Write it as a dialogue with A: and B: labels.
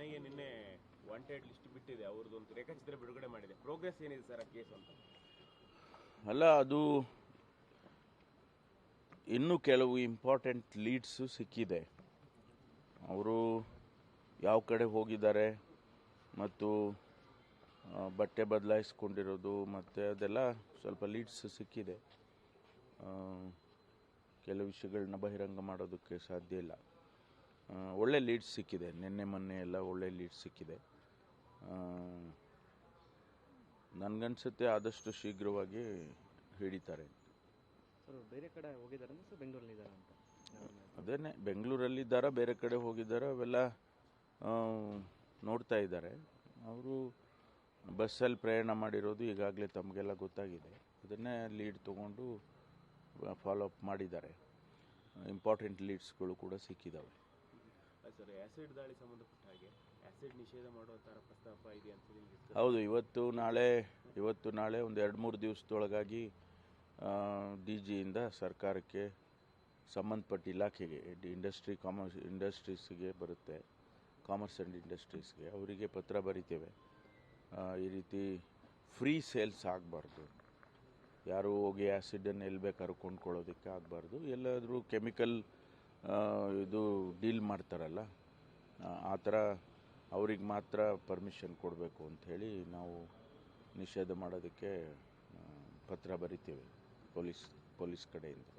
A: NIA ನಿನ್ನೆ wanted list ಬಿಟ್ಟಿದೆ, ಅವ್ರದ್ದೊಂದು ರೇಖಾಚಿತ್ರ ಬಿಡುಗಡೆ ಮಾಡಿದೆ. ಪ್ರೋಗ್ರೆಸ್ ಏನಿದೆ ಸರ್ ಆ ಕೇಸ್ ಅಂತ?
B: ಅಲ್ಲ, ಅದು ಇನ್ನೂ ಕೆಲವು ಇಂಪಾರ್ಟೆಂಟ್ ಲೀಡ್ಸು ಸಿಕ್ಕಿದೆ. ಅವರು ಯಾವ ಕಡೆ ಹೋಗಿದ್ದಾರೆ ಮತ್ತು ಬಟ್ಟೆ ಬದಲಾಯಿಸ್ಕೊಂಡಿರೋದು ಮತ್ತು ಅದೆಲ್ಲ ಸ್ವಲ್ಪ ಲೀಡ್ಸ್ ಸಿಕ್ಕಿದೆ. ಕೆಲವು ವಿಷಯಗಳನ್ನ ಬಹಿರಂಗ ಮಾಡೋದಕ್ಕೆ ಸಾಧ್ಯ ಇಲ್ಲ. ಒಳ್ಳೆ ಲೀಡ್ಸ್ ಸಿಕ್ಕಿದೆ, ನಿನ್ನೆ ಮೊನ್ನೆ ಎಲ್ಲ ಒಳ್ಳೆ ಲೀಡ್ಸ್ ಸಿಕ್ಕಿದೆ. ನನಗನ್ಸುತ್ತೆ ಆದಷ್ಟು ಶೀಘ್ರವಾಗಿ ಹಿಡಿತಾರೆ.
C: ಸರ್ ಬೇರೆ ಕಡೆ ಹೋಗಿದ್ದಾರೆ ಸರ್, ಬೆಂಗಳೂರಲ್ಲಿದ್ದಾರೆ ಅಂತ?
B: ಅದೇನೆ, ಬೆಂಗಳೂರಲ್ಲಿದ್ದಾರಾ ಬೇರೆ ಕಡೆ ಹೋಗಿದ್ದಾರಾ ಅವೆಲ್ಲ ನೋಡ್ತಾ ಇದ್ದಾರೆ. ಅವರು ಬಸ್ಸಲ್ಲಿ ಪ್ರಯಾಣ ಮಾಡಿರೋದು ಈಗಾಗಲೇ ತಮಗೆಲ್ಲ ಗೊತ್ತಾಗಿದೆ. ಅದನ್ನೇ ಲೀಡ್ ತೊಗೊಂಡು ಫಾಲೋ ಅಪ್ ಮಾಡಿದ್ದಾರೆ. ಇಂಪಾರ್ಟೆಂಟ್ ಲೀಡ್ಸ್ಗಳು ಕೂಡ ಸಿಕ್ಕಿದ್ದಾವೆ.
A: ಸರ್, ಆ್ಯಸಿಡ್ ದಾಳಿ ಸಂಬಂಧಪಟ್ಟ ಹಾಗೆ ಆ್ಯಸಿಡ್ ನಿಷೇಧ ಮಾಡುವ ಥರ ಪ್ರಸ್ತಾಪ ಇದೆ ಅಂತ?
B: ಹೌದು, ಇವತ್ತು ನಾಳೆ ಒಂದು 2-3 ದಿವಸದೊಳಗಾಗಿ DGಯಿಂದ ಸರ್ಕಾರಕ್ಕೆ ಸಂಬಂಧಪಟ್ಟ ಇಲಾಖೆಗೆ ಇಂಡಸ್ಟ್ರೀಸ್ಗೆ ಬರುತ್ತೆ, ಕಾಮರ್ಸ್ ಆ್ಯಂಡ್ ಇಂಡಸ್ಟ್ರೀಸ್ಗೆ, ಅವರಿಗೆ ಪತ್ರ ಬರಿತೇವೆ. ಈ ರೀತಿ ಫ್ರೀ ಸೇಲ್ಸ್ ಆಗಬಾರ್ದು, ಯಾರು ಹೋಗಿ ಆ್ಯಸಿಡನ್ನು ಎಲ್ಲಿ ಬೇಕಾದ್ರೂ ಕೊಂಡ್ಕೊಳ್ಳೋದಕ್ಕೆ ಆಗಬಾರ್ದು. ಎಲ್ಲಾದರೂ ಕೆಮಿಕಲ್ ಇದು ಡೀಲ್ ಮಾಡ್ತಾರಲ್ಲ, ಆ ಥರ ಅವ್ರಿಗೆ ಮಾತ್ರ ಪರ್ಮಿಷನ್ ಕೊಡಬೇಕು ಅಂಥೇಳಿ ನಾವು ನಿಷೇಧ ಮಾಡೋದಕ್ಕೆ ಪತ್ರ ಬರಿತೇವೆ ಪೊಲೀಸ್ ಕಡೆಯಿಂದ.